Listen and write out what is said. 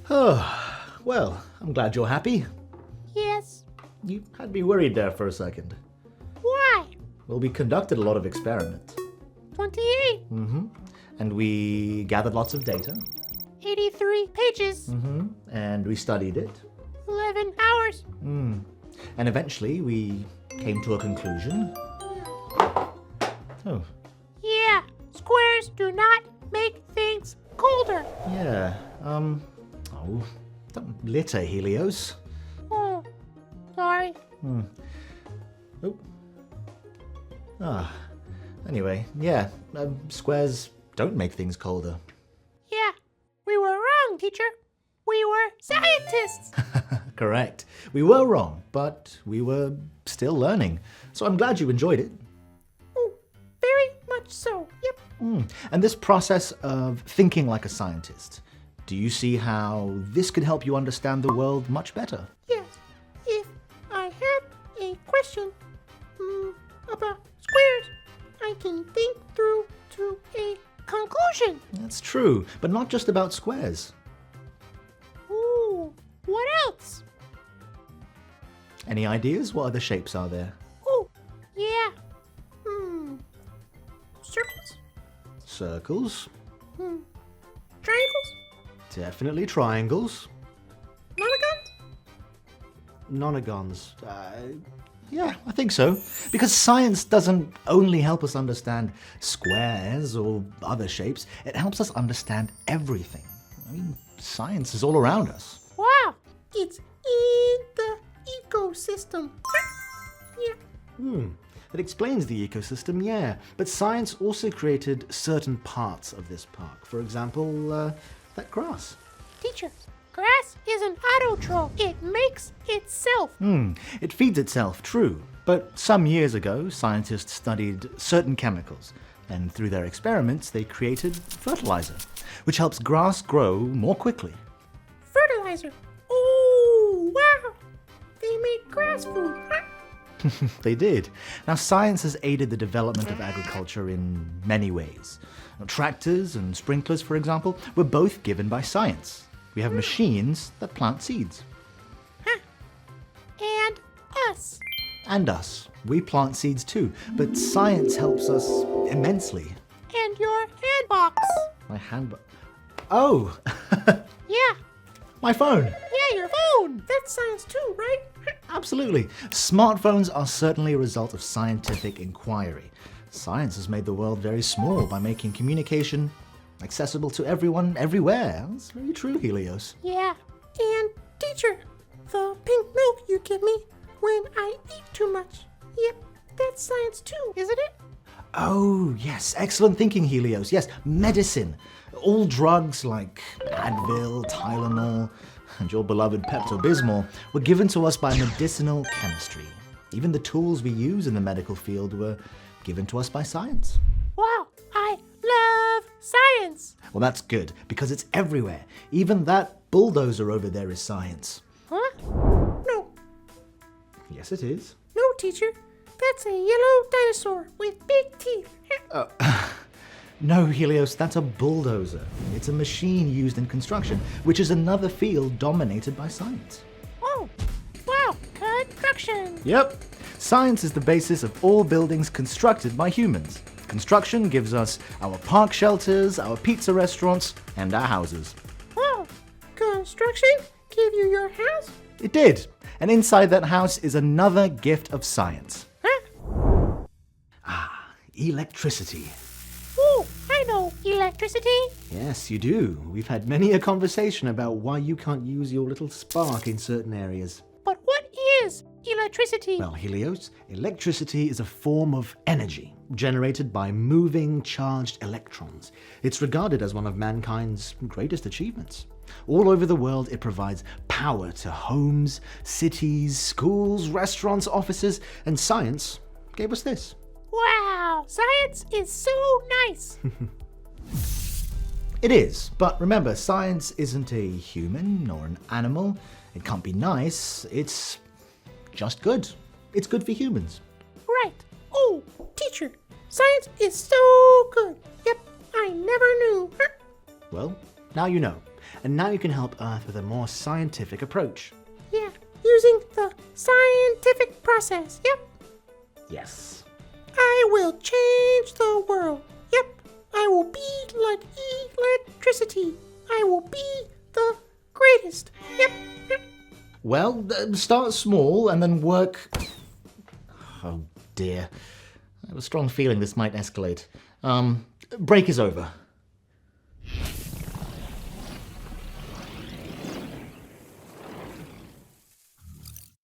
Oh, well, I'm glad you're happy. Yes. You had me worried there for a second. Why? Well, we conducted a lot of experiments. 28. And we gathered lots of data. 83 pages. And we studied it. 11 hours. And eventually we came to a conclusion. Oh, Yeah. Squares do not make things colder. yeah. Don't litter, Helios. Oh, sorry. Oh. Anyway, yeah. Squares don't make things colder. Yeah. We were wrong, teacher. We were scientists. Correct. We were wrong, but we were still learning. So I'm glad you enjoyed it. Oh, very much so. Yep. And this process of thinking like a scientist, do you see how this could help you understand the world much better? Yes. If I have a question about squares, I can think through to a conclusion. That's true, but not just about squares. Ooh, what else? Any ideas? What other shapes are there? Oh, yeah. Circles? Circles. Triangles? Definitely triangles. Monogons? Nonagons. Yeah, I think so. Because science doesn't only help us understand squares or other shapes, it helps us understand everything. I mean, science is all around us. Wow, it's in the ecosystem. Yeah. It explains the ecosystem, yeah. But science also created certain parts of this park. For example, that grass. Teacher, grass is an autotroph. It makes itself. It feeds itself, true. But some years ago, scientists studied certain chemicals. And through their experiments, they created fertilizer, which helps grass grow more quickly. Fertilizer. Oh, wow. They make grass food. They did. Now, science has aided the development of agriculture in many ways. Now, tractors and sprinklers, for example, were both given by science. We have machines that plant seeds. And us. And us. We plant seeds too, but science helps us immensely. And your handbox. My handbook. Oh, Yeah. my phone. Yeah, your phone. That's science too, right? Absolutely. Smartphones are certainly a result of scientific inquiry. Science has made the world very small by making communication accessible to everyone, everywhere. That's very true, Helios. Yeah. And teacher, the pink milk you give me when I eat too much. Yep, that's science too, isn't it? Oh, yes. Excellent thinking, Helios. Yes, medicine. All drugs like Advil, Tylenol, and your beloved Pepto-Bismol were given to us by medicinal chemistry. Even the tools we use in the medical field were given to us by science. Wow, I love science. Well, that's good, because it's everywhere. Even that bulldozer over there is science. Huh? No, Yes, it is. no, teacher. That's a yellow dinosaur with big teeth. No, Helios, that's a bulldozer. It's a machine used in construction, which is another field dominated by science. Oh, wow, construction. Yep. Science is the basis of all buildings constructed by humans. Construction gives us our park shelters, our pizza restaurants, and our houses. Wow, construction give you your house? It did. And inside that house is another gift of science. Huh? Electricity. Oh, I know electricity. Yes, you do. We've had many a conversation about why you can't use your little spark in certain areas. But what is electricity? Well, Helios, electricity is a form of energy generated by moving charged electrons. It's regarded as one of mankind's greatest achievements. All over the world, it provides power to homes, cities, schools, restaurants, offices, and science gave us this. Wow, science is so nice. It is, but remember, science isn't a human or an animal. It can't be nice. It's just good. It's good for humans. Right. Oh, teacher, science is so good. Yep, I never knew. Well, now you know. and now you can help Earth with a more scientific approach. Yeah, using the scientific process. Yep. Yes. I will change the world. Yep. I will be like electricity. I will be the greatest. Yep. Well, start small and then work... Oh dear. I have a strong feeling this might escalate. Break is over.